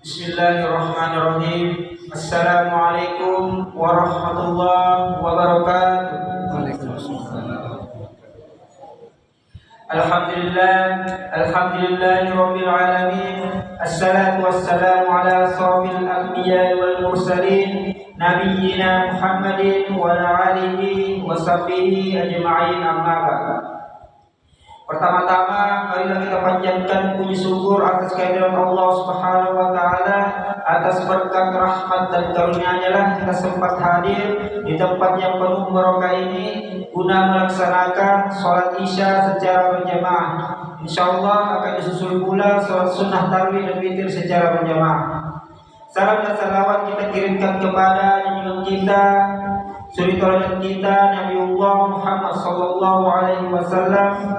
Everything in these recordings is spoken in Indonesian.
Bismillahirrahmanirrahim. Assalamualaikum warahmatullahi wabarakatuh. Waalaikumsalam. Alhamdulillahirabbil alamin. Assalatu wassalamu ala asyrafil anbiya'i wal mursalin nabiyyina Muhammadin wa ala alihi wa sahbihi ajma'in, amma ba'd. Pertama-tama, marilah kita panjatkan puji syukur atas kehadiran Allah Subhanahu wa taala, atas berkat rahmat dan karunia-Nya lah kita sempat hadir di tempat yang penuh barokah ini guna melaksanakan sholat Isya secara berjamaah. Insyaallah akan disusul pula sholat sunnah tarawih dan witir secara berjamaah. Salam dan salawat kita kirimkan kepada junjungan kita, suri tauladan kita, Nabiullah Muhammad sallallahu alaihi wasallam,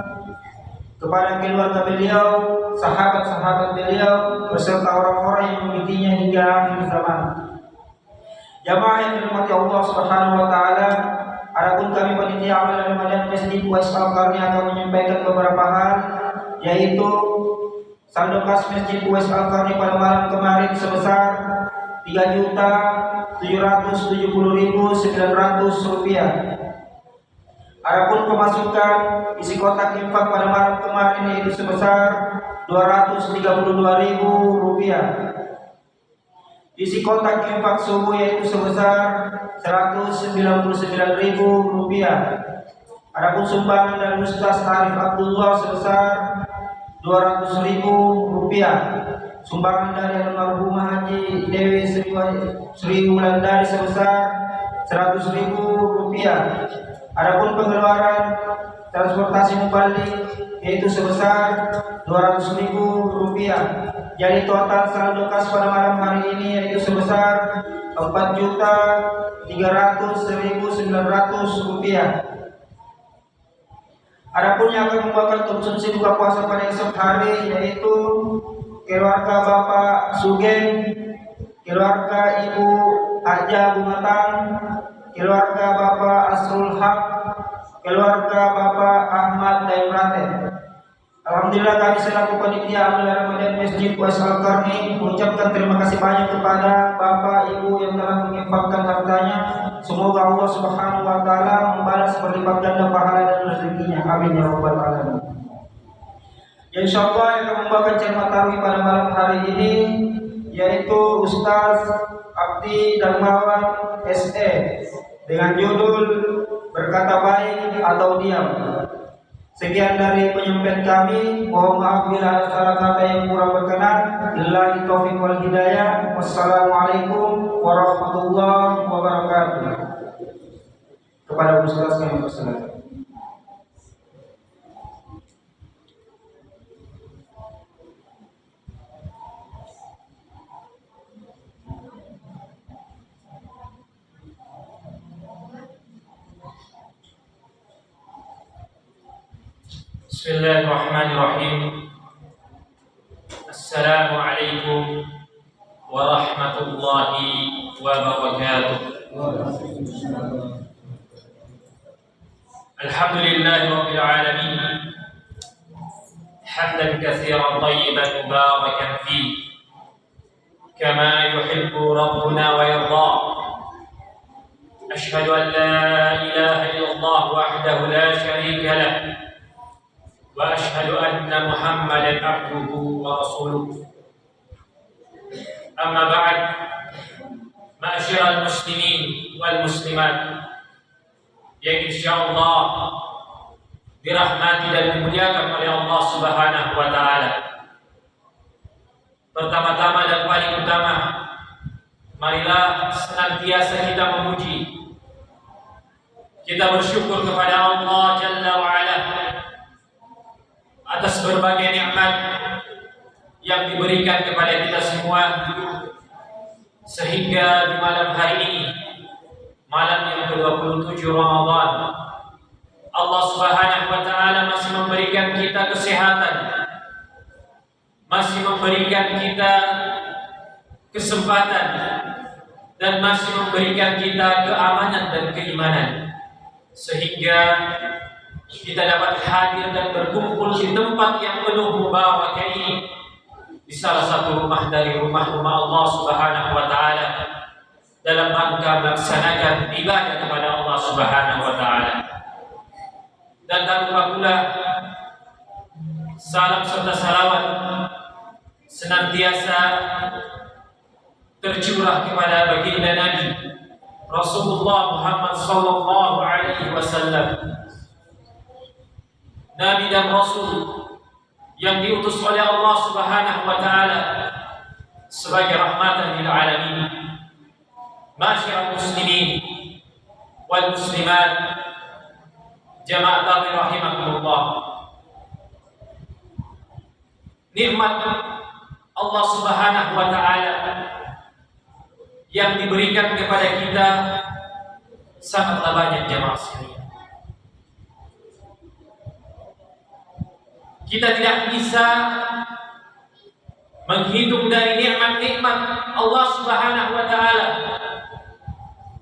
kepada keluarga beliau, sahabat-sahabat beliau, beserta orang-orang yang mengikutinya hingga akhir zaman. Jamaah yang dirahmati Allah Subhanahu wa taala, adapun kami panitia amal Ramadan Masjid Uwais Al-Qarni akan menyampaikan beberapa hal, yaitu saldo kas Masjid Uwais Al-Qarni pada malam kemarin sebesar Rp3.770.900. Adapun pemasukan isi kotak infak pada malam kemarin yaitu sebesar Rp232.000. Isi kotak infak subuh yaitu sebesar Rp199.000. Adapun sumbangan dari Ustaz Arif Abdullah sebesar Rp200.000. Sumbangan dari almarhumah Haji Dewi Sri Wulandari sebesar Rp100.000. Adapun pengeluaran transportasi mubalik yaitu sebesar Rp200.000. Jadi total saldo kas pada malam hari ini yaitu sebesar Rp4.300.900. Adapun yang akan membuat konsumsi buka puasa pada esok hari yaitu keluarga Bapak Sugeng, keluarga Ibu Haja Bumatang, keluarga Bapak Asrul Haq, keluarga Bapak Ahmad Daimrate. Alhamdulillah kami selaku panitia amal Ramadan Masjid Uwais Al-Qarni mengucapkan terima kasih banyak kepada Bapak Ibu yang telah menginfakkan hartanya. Semoga Allah Subhanahu wa taala membalas berlipat ganda pahala dan rezekinya. Amin ya rabbal alamin. Insyaallah yang akan membawakan ceramah tarawih pada malam hari ini yaitu Ustaz Abdi Darmawan SE dengan judul Berkata Baik atau Diam. Sekian dari penyampaian kami. Mohon maaf bila ada salah kata yang kurang berkenan. Billahi taufiq wal hidayah. Wassalamualaikum warahmatullahi wabarakatuh. Kepada Ustaz kami persilakan. Bismillahirrahmanirrahim. Assalamualaikum warahmatullahi wabarakatuh. Alhamdulillahi rabbil alamin. Hamdan katsiran tayyiban mubarakan fihi kama yuhibbu rabbuna wa yarda. Ashhadu an la ilaha illallah wahdahu la syarika lah. Wa ashhadu anna Muhammadan abduhu wa rasuluh. Amma ba'd. Ma'asyiral muslimin wal muslimat yang insyaallah dirahmati dan dimuliakan oleh Allah Subhanahu wa taala. Pertama-tama dan paling utama, marilah senantiasa kita memuji, kita bersyukur kepada Allah Jalla wa Ala atas berbagai nikmat yang diberikan kepada kita semua, sehingga di malam hari ini, malam yang ke-27 Ramadan, Allah Subhanahu wa taala masih memberikan kita kesehatan, masih memberikan kita kesempatan, dan masih memberikan kita keamanan dan keimanan, sehingga kita dapat hadir dan berkumpul di tempat yang penuh mubarakah ini, di salah satu rumah dari rumah-rumah Allah Subhanahu wa taala dalam rangka melaksanakan ibadah kepada Allah Subhanahu wa taala. Dan tak lupa pula salam serta salawat senantiasa tercurah kepada baginda Nabi Rasulullah Muhammad sallallahu alaihi wasallam, Nabi dan Rasul yang diutus oleh Allah Subhanahu wa taala sebagai rahmatan lil alamin. Masyaallah muslimin wal muslimat, jamaah tabi rahimakumullah. Nikmat Allah Subhanahu wa taala yang diberikan kepada kita sangatlah banyak, jamaah sekalian. Kita tidak bisa menghitung dari nikmat-nikmat Allah Subhanahu wa taala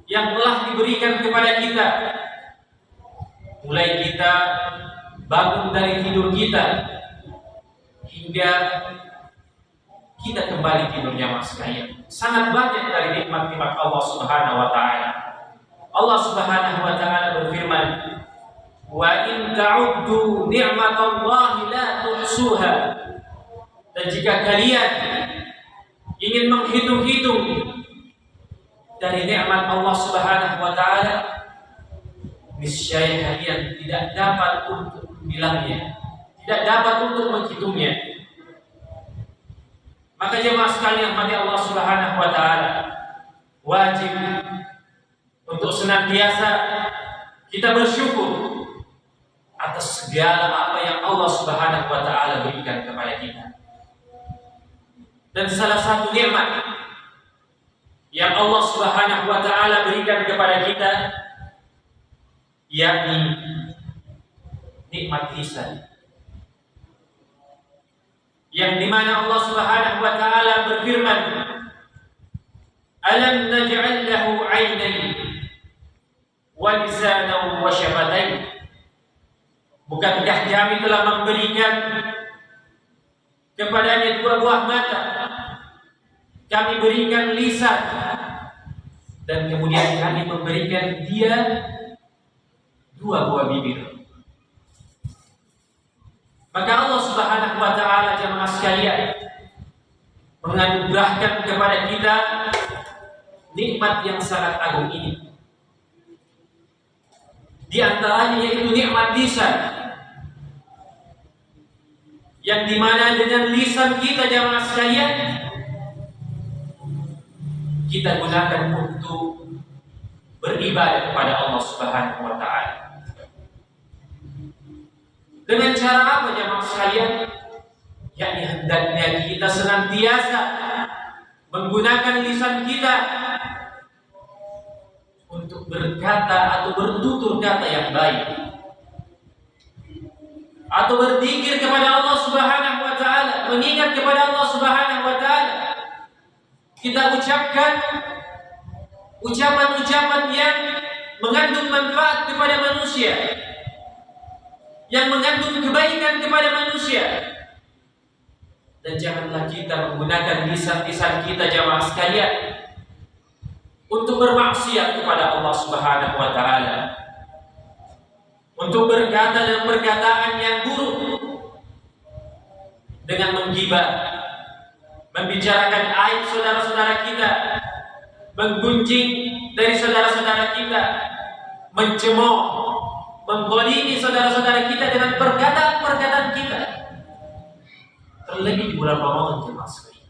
yang telah diberikan kepada kita. Mulai kita bangun dari tidur kita hingga kita kembali tidur, jamaah sekalian. Sangat banyak dari nikmat-nikmat Allah Subhanahu wa taala. Allah Subhanahu wa taala berfirman, wa in ta'uddu ni'matallahi la tuhsuha. Dan jika kalian ingin menghitung-hitung dari nikmat Allah Subhanahu wa taala, niscaya kalian tidak dapat untuk membilangnya, tidak dapat untuk menghitungnya. Maka jemaah sekalian mati Allah Subhanahu wa taala, wajib untuk senantiasa kita bersyukur atas segala apa yang Allah Subhanahu wa taala berikan kepada kita. Dan salah satu nikmat yang Allah Subhanahu wa taala berikan kepada kita yakni nikmat lisan, yang dimana Allah Subhanahu wa taala berfirman, alam naj'al lahu 'ainayn wa lisanan wa syafatayn. Bukankah kami telah memberikan kepadanya dua buah mata, kami berikan lisan, dan kemudian kami memberikan dia dua buah bibir. Maka Allah Subhanahu wa taala, jemaah sekalian, menganugerahkan kepada kita nikmat yang sangat agung ini. Di antaranya yaitu nikmat lisan, yang dimana dengan lisan kita, jemaah sekalian, kita gunakan untuk beribadah kepada Allah Subhanahu wa taala. Dengan cara apa, jemaah sekalian? Yakni hendaknya kita senantiasa menggunakan lisan kita untuk berkata atau bertutur kata yang baik, atau berzikir kepada Allah Subhanahu wa taala, mengingat kepada Allah Subhanahu wa taala. Kita ucapkan ucapan-ucapan yang mengandung manfaat kepada manusia, yang mengandung kebaikan kepada manusia. Dan janganlah kita menggunakan lisan-lisan kita, jamaah sekalian, untuk bermaksiat kepada Allah Subhanahu wa taala, untuk berkata dan perkataan yang buruk, dengan menggibah, membicarakan aib saudara-saudara kita, menggunjing dari saudara-saudara kita, mencemooh, menggolimi saudara-saudara kita dengan perkataan-perkataan kita. Terlebih di bulan Ramadan, jemaah sekalian,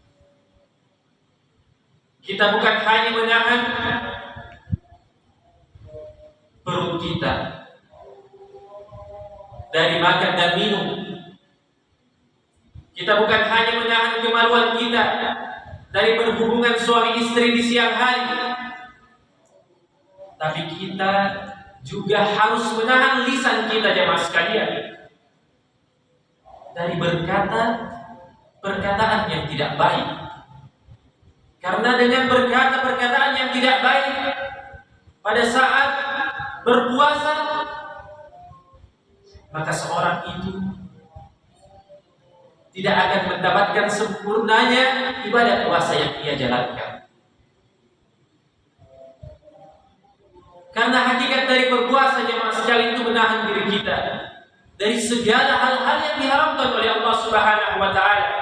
kita bukan hanya menahan perut kita dari makan dan minum, kita bukan hanya menahan kemaluan kita dari berhubungan suami istri di siang hari, tapi kita juga harus menahan lisan kita, jemaah sekalian, dari berkata perkataan yang tidak baik. Karena dengan berkata perkataan yang tidak baik pada saat berpuasa, maka seorang itu tidak akan mendapatkan sempurnanya ibadah puasa yang ia jalankan. Karena hakikat dari berpuasa jemaah sekalian itu menahan diri kita dari segala hal-hal yang diharamkan oleh Allah Subhanahu wa taala.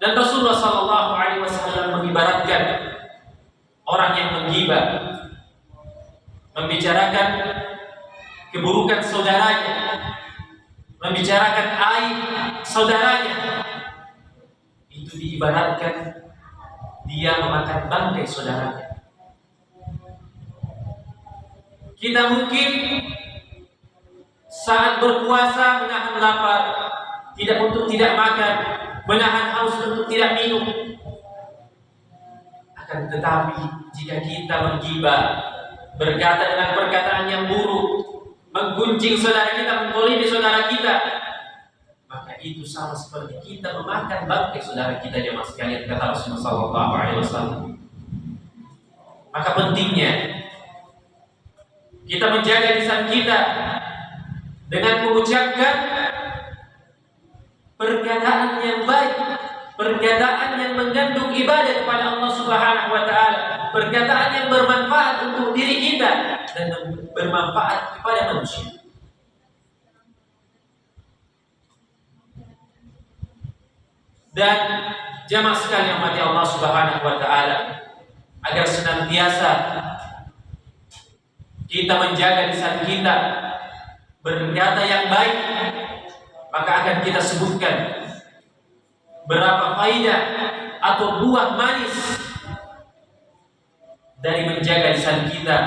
Dan Rasulullah sallallahu alaihi wasallam mengibaratkan orang yang menggibah, membicarakan keburukan saudaranya, membicarakan aib saudaranya, itu diibaratkan dia memakan bangkai saudaranya. Kita mungkin saat berpuasa menahan lapar, tidak makan, menahan haus untuk tidak minum. Akan tetapi jika kita menggibah, berkata dengan perkataan yang buruk, menggunjing saudara kita, menzalimi saudara kita, maka itu sama seperti kita memakan bangkai saudara kita, jemaah sekalian, kata Rasulullah sallallahu alaihi wasallam. Maka pentingnya kita menjaga lisan kita dengan mengucapkan perkataan yang baik, perkataan yang mengandung ibadah kepada Allah Subhanahu wa taala, perkataan yang bermanfaat untuk diri kita dan bermanfaat kepada manusia. Dan jamaah sekalian mati Allah Subhanahu wa taala, agar senantiasa kita menjaga lisan kita berkata yang baik, maka akan kita sebutkan berapa faedah atau buah manis dari menjaga lisan kita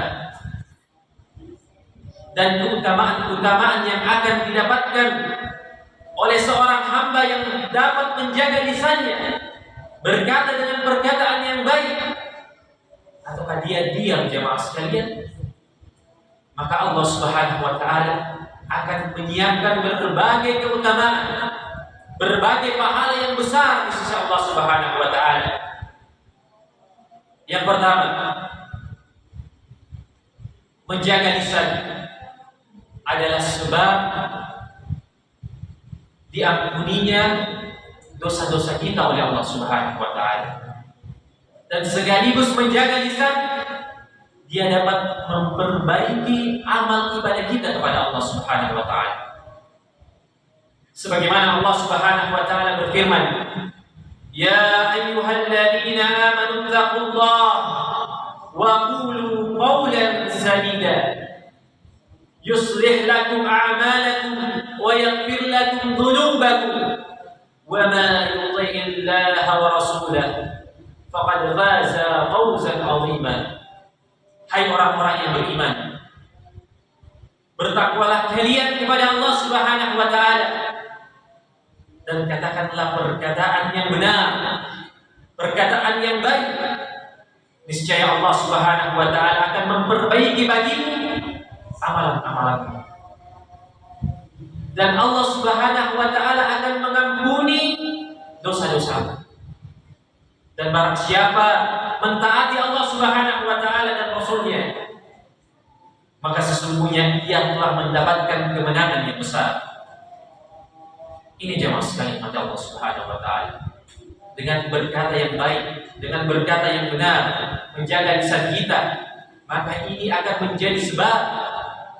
dan keutamaan-keutamaan yang akan didapatkan oleh seorang hamba yang dapat menjaga lisannya, berkata dengan perkataan yang baik, ataukah dia diam, jemaah sekalian, maka Allah Subhanahu wa taala akan menyiapkan berbagai keutamaan, berbagai pahala yang besar di sisi Allah Subhanahu wa taala. Yang pertama, menjaga lisan adalah sebab diampuninya dosa-dosa kita oleh Allah Subhanahu wa taala. Dan sekaligus menjaga lisan, dia dapat memperbaiki amal ibadah kita kepada Allah Subhanahu wa taala. Sebagaimana Allah Subhanahu wa taala berfirman, "Ya ayyuhalladzina amanu taqullaha wa qulu qawlan sadida yuslih lakum a'malakum wa yaghfir lakum dhunubakum wa ma yuti'illaha wa rasulahu faqad faza fawzan 'azima." Hai orang-orang yang beriman, bertakwalah kalian kepada Allah Subhanahu wa taala dan katakanlah perkataan yang benar, perkataan yang baik. Niscaya Allah Subhanahu wa taala akan memperbaiki bagimu amalan-amalanmu. Dan Allah Subhanahu wa taala akan mengampuni dosa-dosamu. Dan barang siapa mentaati Allah Subhanahu wa taala dan Rasulnya, maka sesungguhnya ia telah mendapatkan kemenangan yang besar. Ini jemaah sekalian mati Allah Subhanahu wa taala. Dengan berkata yang baik, dengan berkata yang benar, menjaga lisan kita, maka ini akan menjadi sebab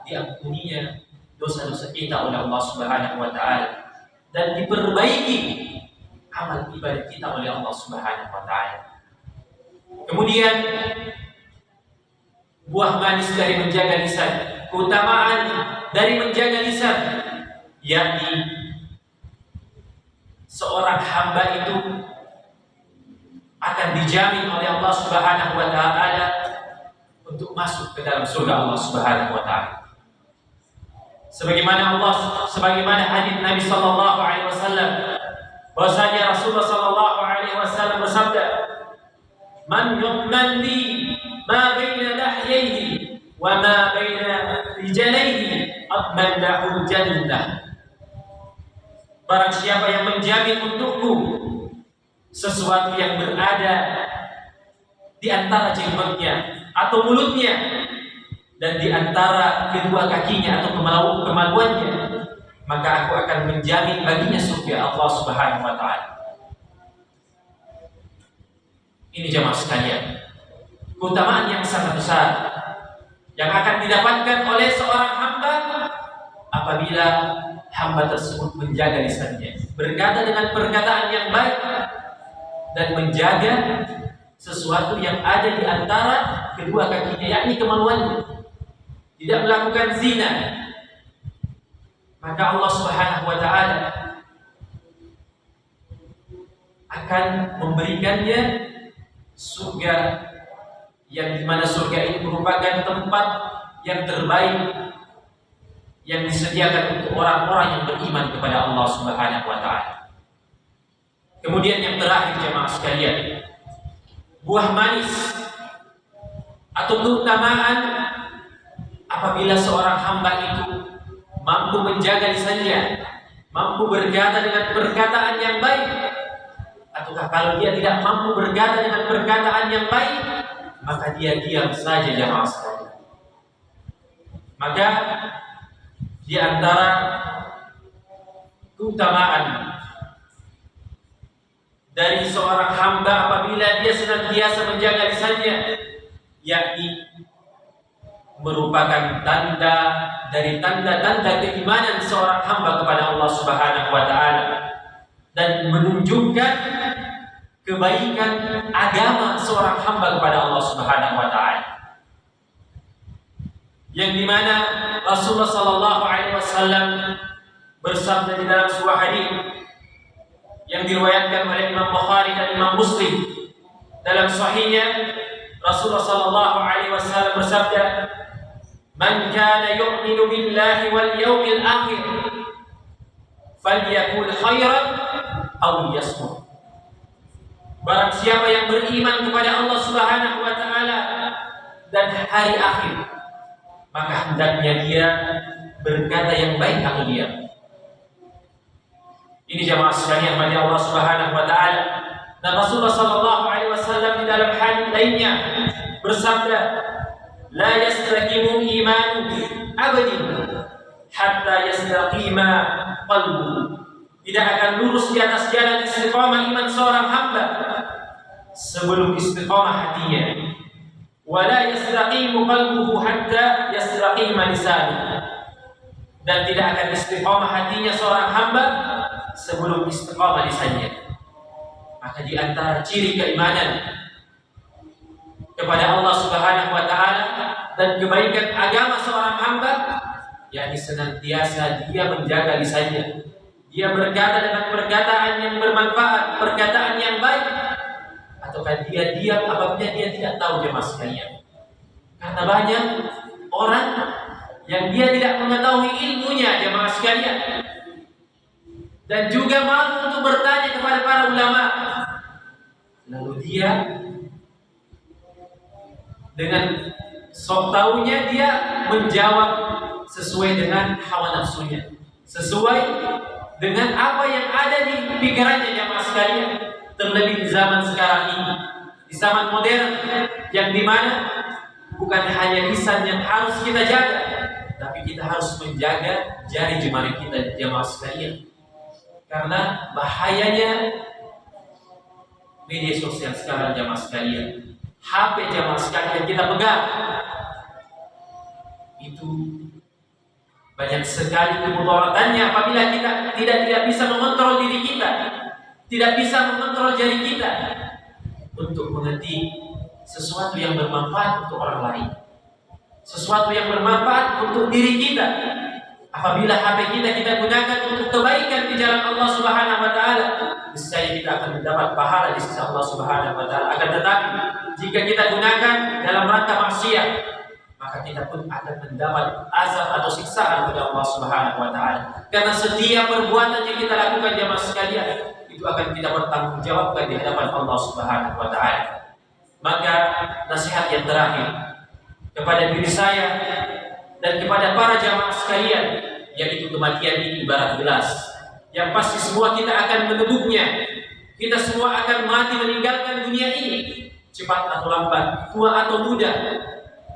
diampuninya dosa-dosa kita oleh Allah Subhanahu wa taala dan diperbaiki amal ibadah kita oleh Allah Subhanahu wa taala. Kemudian buah manis dari menjaga lisan, keutamaan dari menjaga lisan, yakni seorang hamba itu akan dijamin oleh Allah Subhanahu wa taala untuk masuk ke dalam surga Allah Subhanahu wa taala. Sebagaimana hadis Nabi sallallahu alaihi wasallam, bahwasanya Rasulullah sallallahu alaihi wasallam bersabda, "Man yu'man li ma baina lahyayhi wa ma baina rijalaihi atman lahu jannah." Barang siapa yang menjamin untukku sesuatu yang berada di antara jenggotnya atau mulutnya dan di antara kedua kakinya atau kemaluannya, maka aku akan menjamin baginya surga Allah Subhanahu wa taala. Ini jemaah sekalian, keutamaan yang sangat besar yang akan didapatkan oleh seorang hamba apabila hamba tersebut menjaga lisannya, berkata dengan perkataan yang baik dan menjaga sesuatu yang ada di antara kedua kakinya, yakni kemaluannya, tidak melakukan zina. Maka Allah Subhanahu wa taala akan memberikannya surga, yang dimana surga ini merupakan tempat yang terbaik yang disediakan untuk orang-orang yang beriman kepada Allah Subhanahu wa taala. Kemudian yang terakhir jemaah sekalian, buah manis atau keutamaan apabila seorang hamba itu mampu menjaga lisannya, mampu berkata dengan perkataan yang baik. Ataukah kalau dia tidak mampu berkata dengan perkataan yang baik, maka dia diam saja jemaah sekalian. Maka di antara keutamaan dari seorang hamba apabila dia senantiasa menjaga lisannya, yakni merupakan tanda dari tanda-tanda keimanan seorang hamba kepada Allah Subhanahu wa taala dan menunjukkan kebaikan agama seorang hamba kepada Allah Subhanahu wa taala. Yang dimana Rasulullah sallallahu alaihi wasallam bersabda di dalam sebuah hadis yang diriwayatkan oleh Imam Bukhari dan Imam Muslim dalam sahihnya, Rasulullah sallallahu alaihi wasallam bersabda, "Man kana yu'minu billahi wal yawmil akhir falyakul khairan aw liyasmut." Barang siapa yang beriman kepada Allah Subhanahu wa taala dan hari akhir, maka hendaknya dia berkata yang baik atau diam. Ini jamaah sekalian bagi Allah Subhanahu wa taala. Dan Rasulullah sallallahu alaihi wasallam di dalam hadis lainnya bersabda, "La yastaqimu imanu abadin hatta yastaqima qalbu." Tidak akan lurus di atas jalan istiqamah iman seorang hamba sebelum istiqamah hatinya. Wala yastaqimu qalbuhu hatta yastaqima lisanuhu. Dan tidak akan istiqamah hatinya seorang hamba sebelum istiqamah lisannya. Maka di antara ciri keimanan kepada Allah Subhanahu wa taala dan kebaikan agama seorang hamba, yakni senantiasa dia menjaga lisannya. Dia berkata dengan perkataan yang bermanfaat, perkataan yang baik, ataukah dia diam apabila dia tidak tahu jemaah sekalian. Karena banyak orang yang dia tidak mengetahui ilmunya jemaah sekalian, dan juga malu untuk bertanya kepada para ulama. Lalu dia dengan sok taunya dia menjawab sesuai dengan hawa nafsunya, sesuai dengan apa yang ada di pikirannya jemaah sekalian. Terlebih di zaman sekarang ini, di zaman modern yang dimana bukan hanya lisan yang harus kita jaga, tapi kita harus menjaga jari jemari kita jemaah sekalian. Karena bahayanya media sosial sekarang jemaah sekalian, HP jemaah sekalian kita pegang, itu banyak sekali kemudaratannya apabila kita tidak bisa mengontrol diri kita, tidak bisa mengontrol jari kita untuk mengerti sesuatu yang bermanfaat untuk orang lain, sesuatu yang bermanfaat untuk diri kita. Apabila HP kita gunakan untuk kebaikan di jalan Allah Subhanahu wa taala, niscaya kita akan mendapat pahala di sisi Allah Subhanahu wa taala. Akan tetapi jika kita gunakan dalam rangka maksiat, maka kita pun akan mendapat azab atau siksaan dari Allah Subhanahu wa taala. Karena setiap perbuatan yang kita lakukan jemaah sekalian, itu akan kita bertanggungjawabkan di hadapan Allah Subhanahu wa taala. Maka nasihat yang terakhir kepada diri saya dan kepada para jamaah sekalian, yaitu kematian ini ibarat gelas yang pasti semua kita akan menebuknya. Kita semua akan mati meninggalkan dunia ini, cepat atau lambat, tua atau muda,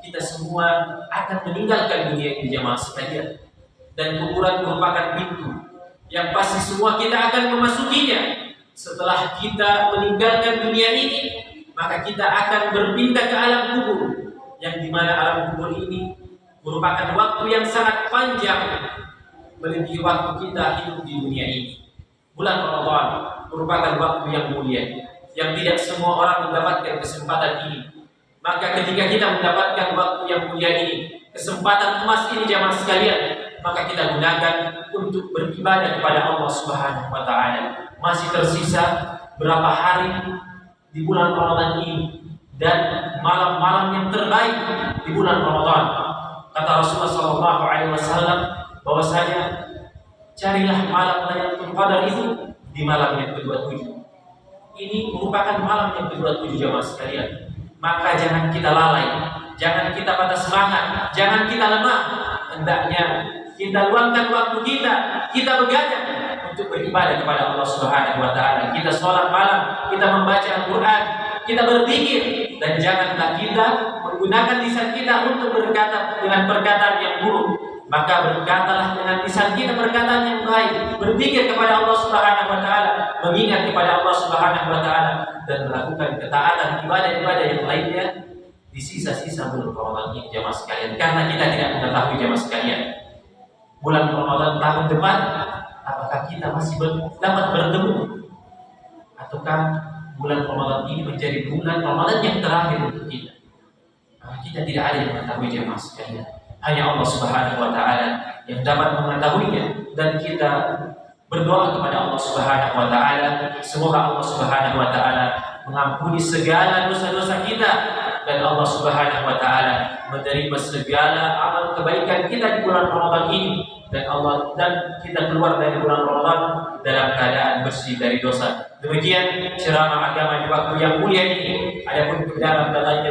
kita semua akan meninggalkan dunia ini jamaah sekalian. dan kuburan merupakan pintu yang pasti semua kita akan memasukinya. Setelah kita meninggalkan dunia ini, maka kita akan berpindah ke alam kubur, yang dimana alam kubur ini merupakan waktu yang sangat panjang, melebihi waktu kita hidup di dunia ini. Bulan Ramadan merupakan waktu yang mulia, yang tidak semua orang mendapatkan kesempatan ini. Maka ketika kita mendapatkan waktu yang mulia ini, kesempatan emas ini jamaah sekalian, maka kita gunakan untuk beribadah kepada Allah Subhanahu wa taala. Masih tersisa berapa hari di bulan Ramadan ini dan malam-malam yang terbaik di bulan Ramadan. Kata Rasulullah SAW bahwasanya carilah malam Lailatul Qadar itu di malam yang ke-27. Ini merupakan malam yang ke-27 jamaah sekalian. Maka jangan kita lalai, jangan kita patah semangat, jangan kita lemah. Hendaknya kita luangkan waktu kita begadang untuk beribadah kepada Allah Subhanahu wa taala. Kita sholat malam, kita membaca Al-Qur'an, kita berzikir, dan janganlah kita menggunakan lisan kita untuk berkata dengan perkataan yang buruk. Maka berkatalah dengan lisan kita perkataan yang baik, berzikir kepada Allah Subhanahu wa taala, mengingat kepada Allah Subhanahu wa taala, dan melakukan ketaatan ibadah-ibadah yang lainnya di sisa-sisa bulan Ramadan ini jamaah sekalian. Karena kita tidak mengetahui jamaah sekalian, bulan Ramadan tahun depan apakah kita masih dapat bertemu, ataukah bulan Ramadan ini menjadi bulan Ramadan yang terakhir untuk kita. Kita tidak ada yang mengetahui jamaah sekalian. Hanya Allah Subhanahu wa taala yang dapat mengetahuinya, dan kita berdoa kepada Allah Subhanahu wa taala semoga Allah Subhanahu wa taala mengampuni segala dosa-dosa kita, dan Allah Subhanahu wa taala menerima segala amal kebaikan kita di bulan Ramadan ini, dan kita keluar dari bulan Ramadan dalam keadaan bersih dari dosa. Demikian ceramah agama di waktu yang mulia ini. Adapun kebenaran datanya